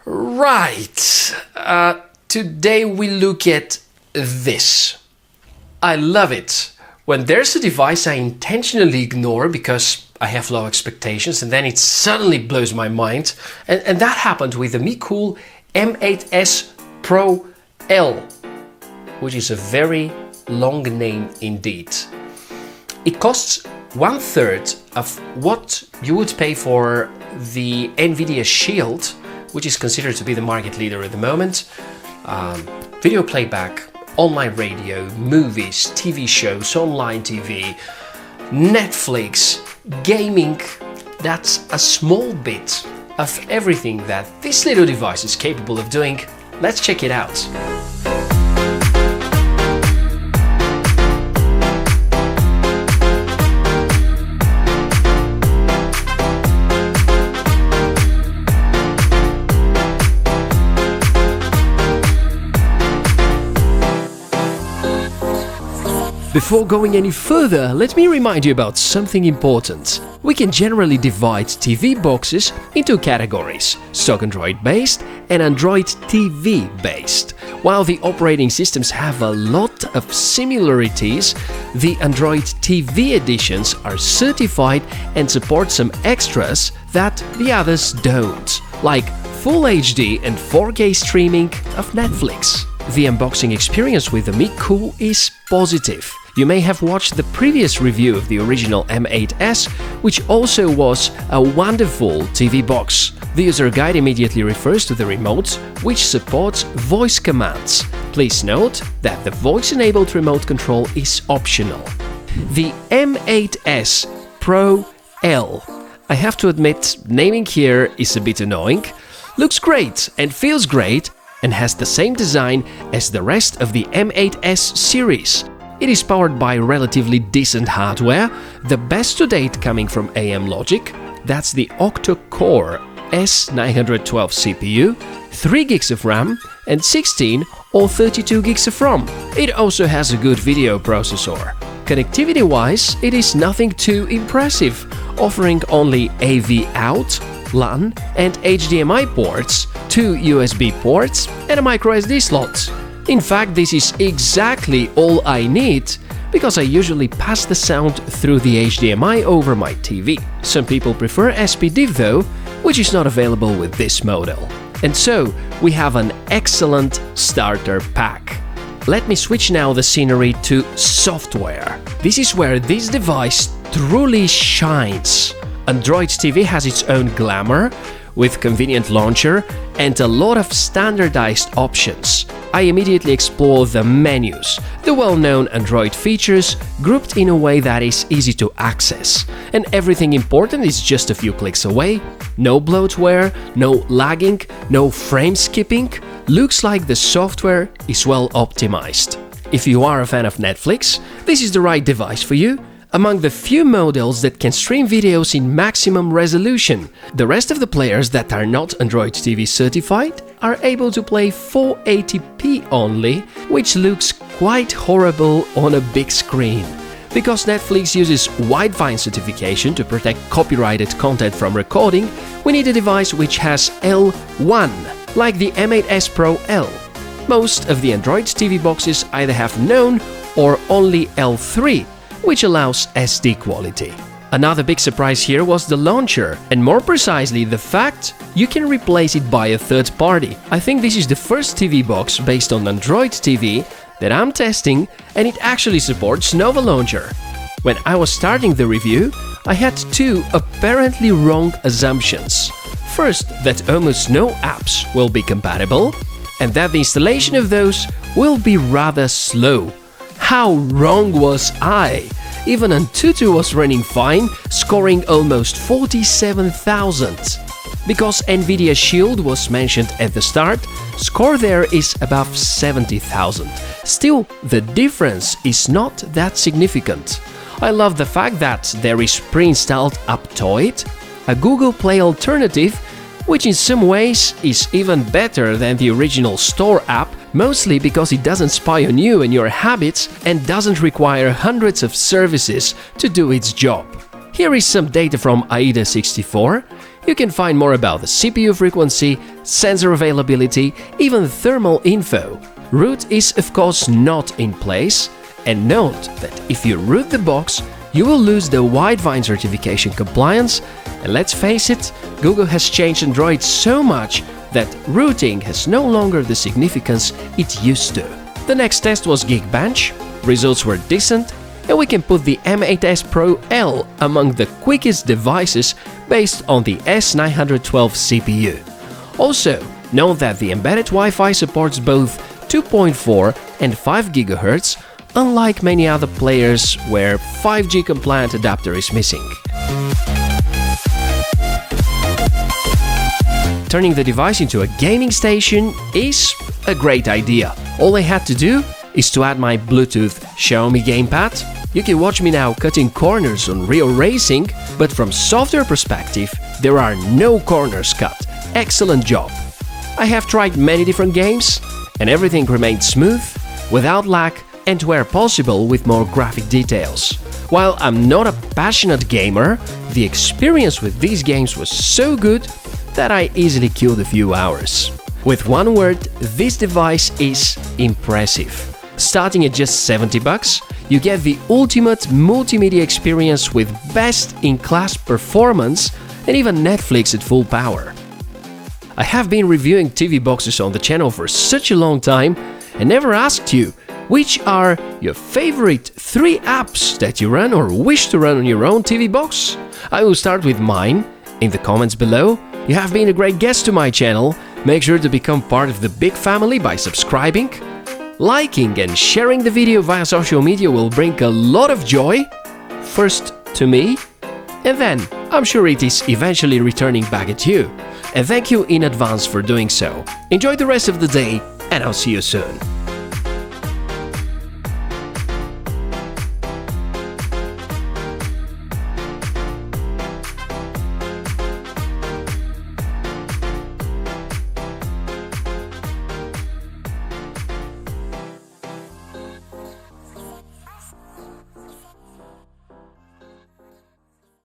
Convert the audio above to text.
Right, today we look at this. I love it. When there's a device I intentionally ignore because I have low expectations and then it suddenly blows my mind. And that happened with the MeCool M8s Pro L, which is a very long name indeed. It costs 1/3 of what you would pay for the Nvidia Shield, which is considered to be the market leader at the moment. Video playback, online radio, movies, TV shows, online TV, Netflix, gaming. That's a small bit of everything that this little device is capable of doing. Let's check it out. Before going any further, let me remind you about something important. We can generally divide TV boxes into categories: stock Android based and Android TV based. While the operating systems have a lot of similarities, the Android TV editions are certified and support some extras that the others don't, like Full HD and 4K streaming of Netflix. The unboxing experience with the MeCool is positive. You may have watched the previous review of the original M8S, which also was a wonderful TV box. The user guide immediately refers to the remote, which supports voice commands. Please note that the voice-enabled remote control is optional. The M8s Pro L. I have to admit, naming here is a bit annoying. Looks great and feels great, and has the same design as the rest of the M8S series. It is powered by relatively decent hardware, the best to date coming from AMlogic. That's the octo-core S912 CPU, 3 GB of RAM and 16 or 32 GB of ROM. It also has a good video processor. Connectivity-wise, it is nothing too impressive, offering only AV out, LAN and HDMI ports, 2 USB ports and a microSD slot. In fact, this is exactly all I need, because I usually pass the sound through the HDMI over my TV. Some people prefer SPDIF though, which is not available with this model. And so, we have an excellent starter pack. Let me switch now the scenery to software. This is where this device truly shines. Android TV has its own glamour, with convenient launcher and a lot of standardized options. I immediately explore the menus, the well-known Android features grouped in a way that is easy to access. And everything important is just a few clicks away. No bloatware, no lagging, no frame skipping. Looks like the software is well optimized. If you are a fan of Netflix, this is the right device for you. Among the few models that can stream videos in maximum resolution, the rest of the players that are not Android TV certified are able to play 480p only, which looks quite horrible on a big screen. Because Netflix uses Widevine certification to protect copyrighted content from recording, we need a device which has L1, like the M8s Pro L. Most of the Android TV boxes either have known or only L3, which allows SD quality. Another big surprise here was the launcher, and more precisely the fact you can replace it by a third party. I think this is the first TV box based on Android TV that I'm testing, and it actually supports Nova Launcher. When I was starting the review, I had two apparently wrong assumptions. First, that almost no apps will be compatible, and that the installation of those will be rather slow. How wrong was I? Even Antutu was running fine, scoring almost 47,000. Because Nvidia Shield was mentioned at the start, score there is above 70,000. Still, the difference is not that significant. I love the fact that there is pre-installed Aptoid, a Google Play alternative, which in some ways is even better than the original Store app, mostly because it doesn't spy on you and your habits and doesn't require hundreds of services to do its job. Here is some data from AIDA64. You can find more about the CPU frequency, sensor availability, even thermal info. Root is of course not in place, and note that if you root the box, you will lose the Widevine certification compliance, and let's face it, Google has changed Android so much that rooting has no longer the significance it used to. The next test was Geekbench, results were decent, and we can put the M8s Pro L among the quickest devices based on the S912 CPU. Also, note that the embedded Wi-Fi supports both 2.4 and 5 GHz, unlike many other players where 5G compliant adapter is missing. Turning the device into a gaming station is a great idea. All I had to do is to add my Bluetooth Xiaomi gamepad. You can watch me now cutting corners on Real Racing, but from software perspective, there are no corners cut. Excellent job! I have tried many different games, and everything remained smooth, without lag, and where possible with more graphic details. While I'm not a passionate gamer, the experience with these games was so good that I easily killed a few hours. With one word, this device is impressive. Starting at just 70 bucks, you get the ultimate multimedia experience with best-in-class performance and even Netflix at full power. I have been reviewing TV boxes on the channel for such a long time and never asked you which are your favorite 3 apps that you run or wish to run on your own TV box. I will start with mine in the comments below. You have been a great guest to my channel. Make sure to become part of the big family by subscribing. Liking and sharing the video via social media will bring a lot of joy, first to me, and then I'm sure it is eventually returning back at you. And thank you in advance for doing so. Enjoy the rest of the day, and I'll see you soon.